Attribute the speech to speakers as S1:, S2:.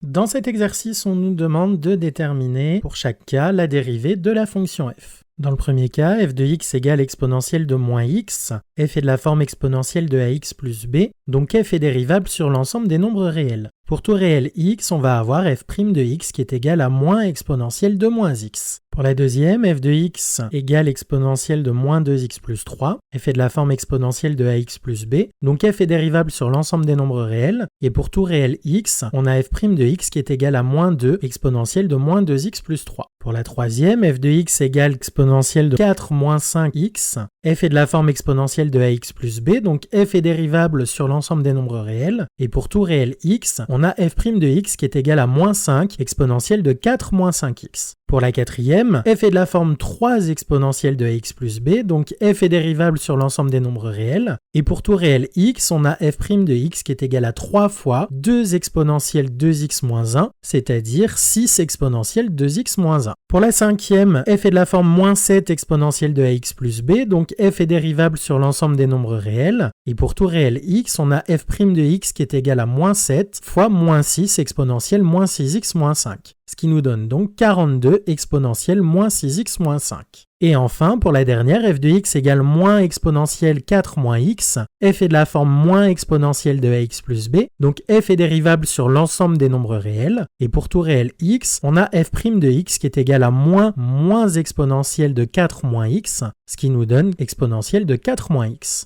S1: Dans cet exercice, on nous demande de déterminer pour chaque cas la dérivée de la fonction f. Dans le premier cas, f de x égale exponentielle de moins x, f est de la forme exponentielle de ax plus b, donc f est dérivable sur l'ensemble des nombres réels. Pour tout réel x, on va avoir f' de x qui est égal à moins exponentielle de moins x. Pour la deuxième, f de x égale exponentielle de moins 2x plus 3, f est de la forme exponentielle de ax plus b, donc f est dérivable sur l'ensemble des nombres réels, et pour tout réel x, on a f' de x qui est égal à moins 2 exponentielle de moins 2x plus 3. Pour la troisième, f de x égale exponentielle de 4 moins 5x, f est de la forme exponentielle de ax plus b, donc f est dérivable sur l'ensemble des nombres réels, et pour tout réel x, on a f' de x qui est égal à moins 5 exponentielle de 4 moins 5x. Pour la quatrième, f est de la forme 3 exponentielle de ax plus b, donc f est dérivable sur l'ensemble des nombres réels, et pour tout réel x, on a f' de x qui est égal à 3 fois 2 exponentielle 2x moins 1, c'est-à-dire 6 exponentielle 2x moins 1. Pour la cinquième, f est de la forme moins 7 exponentielle de ax plus b, donc f est dérivable sur l'ensemble des nombres réels, et pour tout réel x, on a f' de x qui est égal à moins 7 fois moins 6 exponentielle moins 6x moins 5. Ce qui nous donne donc 42 exponentielle moins 6x moins 5. Et enfin, pour la dernière, f de x égale moins exponentielle 4 moins x, f est de la forme moins exponentielle de ax plus b, donc f est dérivable sur l'ensemble des nombres réels, et pour tout réel x, on a f' de x qui est égal à moins exponentielle de 4 moins x, ce qui nous donne exponentielle de 4 moins x.